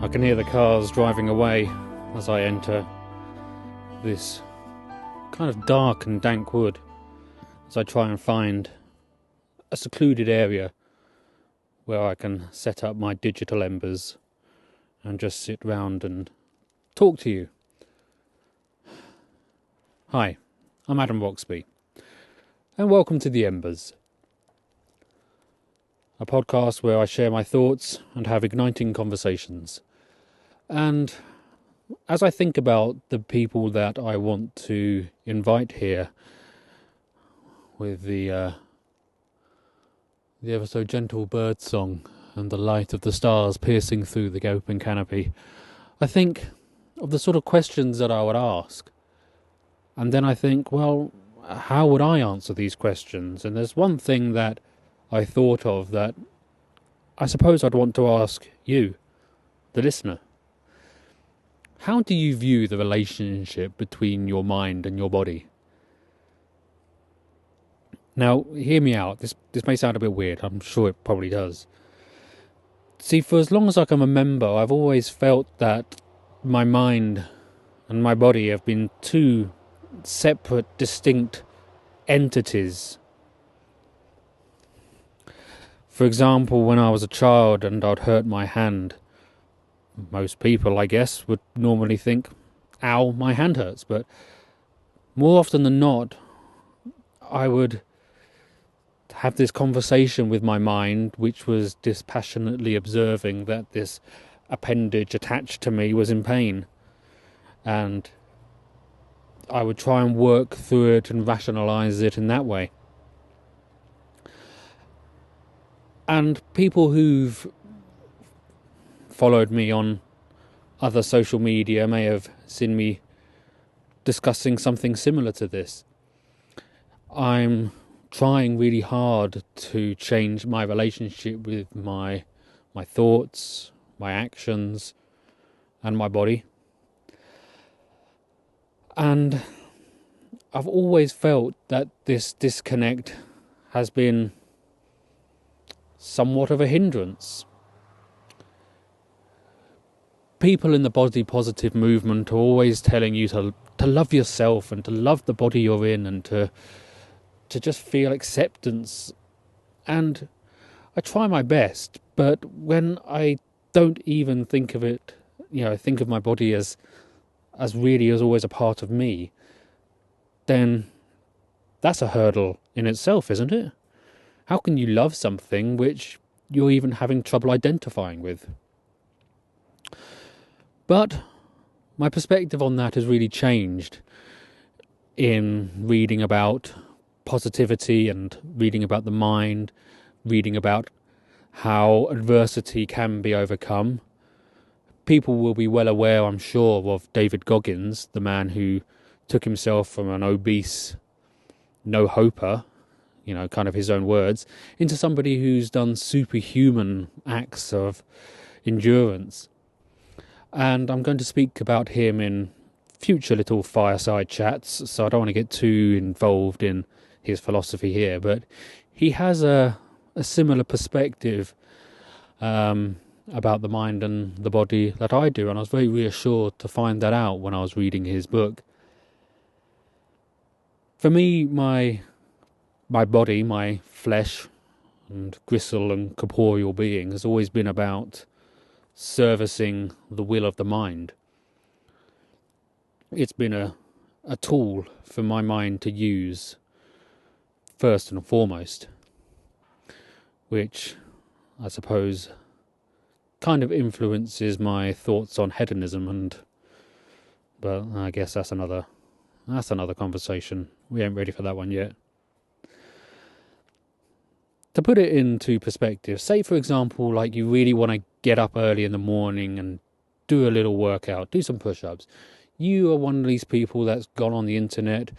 I can hear the cars driving away as I enter this kind of dark and dank wood as I try and find a secluded area where I can set up my digital embers and just sit round and talk to you. Hi, I'm Adam Roxby, and welcome to the Embers, a podcast where I share my thoughts and have igniting conversations. And as I think about the people that I want to invite here with the ever so gentle bird song and the light of the stars piercing through the open canopy, I think of the sort of questions that I would ask. And then I think, well, how would I answer these questions? And there's one thing that I thought of that I suppose I'd want to ask you, the listener. How do you view the relationship between your mind and your body? Now, hear me out. This may sound a bit weird. I'm sure it probably does. See, for as long as I can remember, I've always felt that my mind and my body have been two separate, distinct entities. For example, when I was a child and I'd hurt my hand, most people, I guess, would normally think, ow, my hand hurts. But more often than not, I would have this conversation with my mind, which was dispassionately observing that this appendage attached to me was in pain. And I would try and work through it and rationalise it in that way. And people who've followed me on other social media may have seen me discussing something similar to this. I'm trying really hard to change my relationship with my thoughts, my actions, and my body. And I've always felt that this disconnect has been somewhat of a hindrance. People in the body positive movement are always telling you to love yourself and to love the body you're in and to just feel acceptance. And I try my best, but when I don't even think of it, think of my body as really as always a part of me, then that's a hurdle in itself, isn't it? How can you love something which you're even having trouble identifying with? But my perspective on that has really changed in reading about positivity and reading about the mind, reading about how adversity can be overcome. People will be well aware, I'm sure, of David Goggins, the man who took himself from an obese no-hoper, kind of his own words, into somebody who's done superhuman acts of endurance. And I'm going to speak about him in future little fireside chats, so I don't want to get too involved in his philosophy here, but he has a similar perspective about the mind and the body that I do, and I was very reassured to find that out when I was reading his book. For me, my body, my flesh and gristle and corporeal being has always been about servicing the will of the mind. It's been a tool for my mind to use first and foremost, which I suppose kind of influences my thoughts on hedonism, but I guess that's another conversation. We ain't ready for that one yet. To put it into perspective, say for example, like you really want to get up early in the morning and do a little workout, do some push-ups. You are one of these people that's gone on the internet,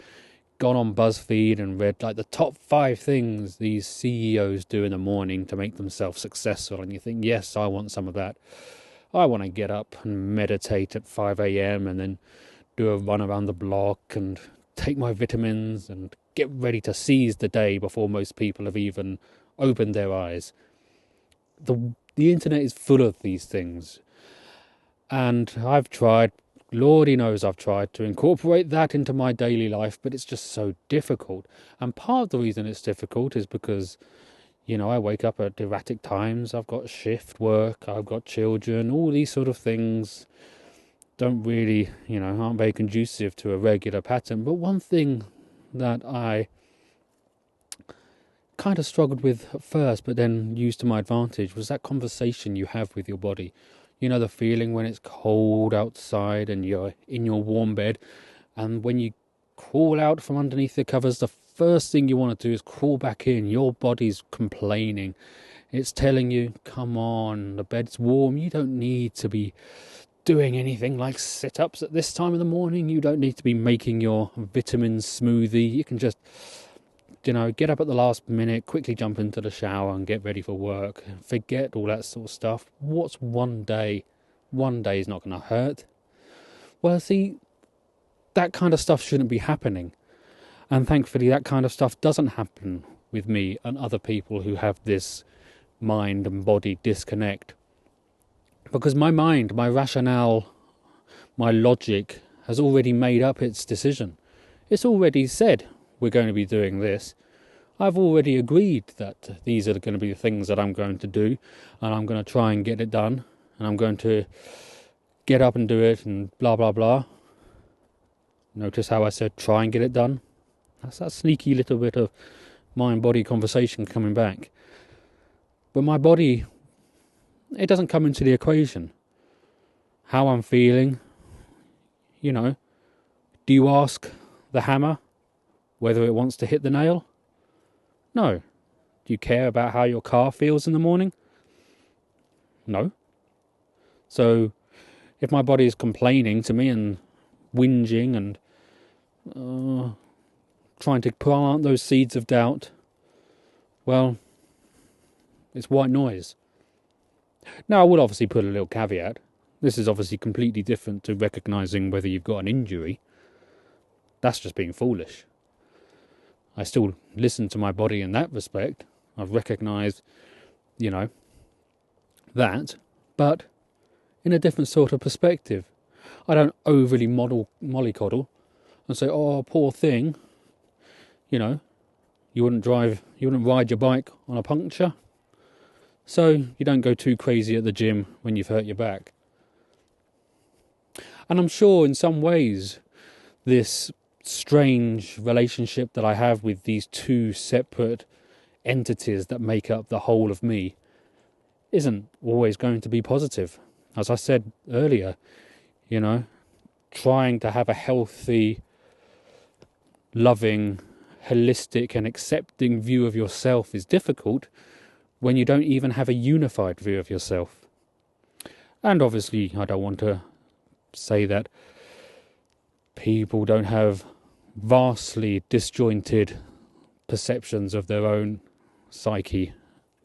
gone on BuzzFeed and read like the top 5 things these CEOs do in the morning to make themselves successful, and you think, yes, I want some of that. I want to get up and meditate at 5 a.m. and then do a run around the block and take my vitamins and get ready to seize the day before most people have even opened their eyes. The internet is full of these things. And I've tried, Lordy knows I've tried to incorporate that into my daily life, but it's just so difficult. And part of the reason it's difficult is because, I wake up at erratic times, I've got shift work, I've got children, all these sort of things don't really, aren't very conducive to a regular pattern. But one thing that I kind of struggled with at first, but then used to my advantage, was that conversation you have with your body. The feeling when it's cold outside and you're in your warm bed, and when you crawl out from underneath the covers, the first thing you want to do is crawl back in. Your body's complaining. It's telling you, come on, the bed's warm. You don't need to be doing anything like sit-ups at this time of the morning. You don't need to be making your vitamin smoothie. You can just, get up at the last minute, quickly jump into the shower and get ready for work. Forget all that sort of stuff. What's one day? One day is not going to hurt. Well, see, that kind of stuff shouldn't be happening. And thankfully, that kind of stuff doesn't happen with me and other people who have this mind and body disconnect. Because my mind, my rationale, my logic has already made up its decision. It's already said, we're going to be doing this. I've already agreed that these are going to be the things that I'm going to do, and I'm going to try and get it done, and I'm going to get up and do it, and blah, blah, blah. Notice how I said try and get it done? That's that sneaky little bit of mind-body conversation coming back. But my body, it doesn't come into the equation. How I'm feeling, do you ask the hammer whether it wants to hit the nail? No. Do you care about how your car feels in the morning? No. So, if my body is complaining to me and whinging and trying to plant those seeds of doubt, well, it's white noise. Now, I will obviously put a little caveat. This is obviously completely different to recognising whether you've got an injury. That's just being foolish. I still listen to my body in that respect. I've recognised, that, but in a different sort of perspective. I don't overly mollycoddle and say, oh, poor thing, you wouldn't ride your bike on a puncture. So you don't go too crazy at the gym when you've hurt your back. And I'm sure in some ways this strange relationship that I have with these two separate entities that make up the whole of me isn't always going to be positive. As I said earlier, trying to have a healthy, loving, holistic and accepting view of yourself is difficult when you don't even have a unified view of yourself. And obviously, I don't want to say that people don't have vastly disjointed perceptions of their own psyche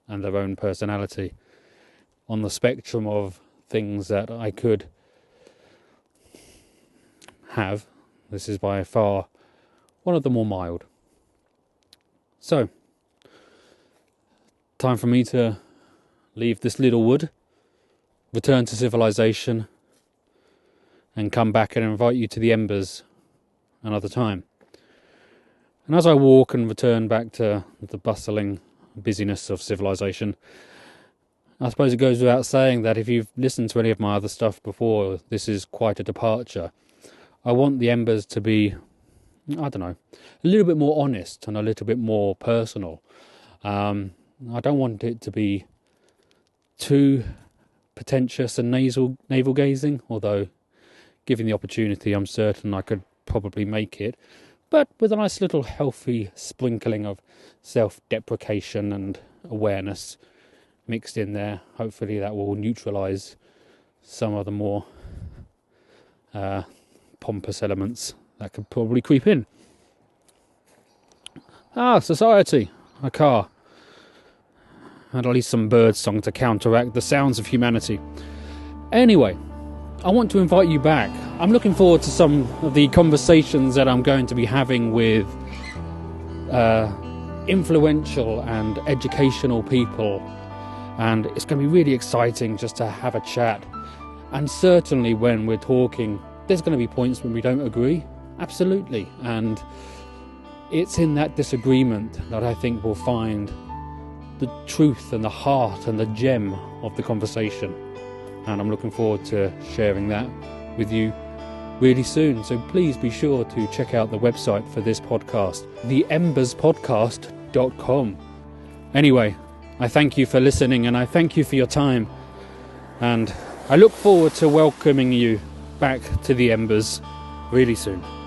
and their own personality on the spectrum of things that I could have. This is by far one of the more mild. So, time for me to leave this little wood, return to civilization, and come back and invite you to the Embers another time. And as I walk and return back to the bustling busyness of civilization, I suppose it goes without saying that if you've listened to any of my other stuff before, this is quite a departure. I want the Embers to be, a little bit more honest and a little bit more personal. I don't want it to be too pretentious and navel-gazing, although given the opportunity I'm certain I could probably make it, but with a nice little healthy sprinkling of self-deprecation and awareness mixed in there. Hopefully that will neutralise some of the more pompous elements that could probably creep in. Society, a car, and at least some bird song to counteract the sounds of humanity. Anyway, I want to invite you back. I'm looking forward to some of the conversations that I'm going to be having with influential and educational people, and it's going to be really exciting just to have a chat And certainly when we're talking, there's going to be points when we don't agree. Absolutely. And it's in that disagreement that I think we'll find the truth and the heart and the gem of the conversation. And I'm looking forward to sharing that with you really soon. So please be sure to check out the website for this podcast, theemberspodcast.com. Anyway, I thank you for listening and I thank you for your time. And I look forward to welcoming you back to the Embers really soon.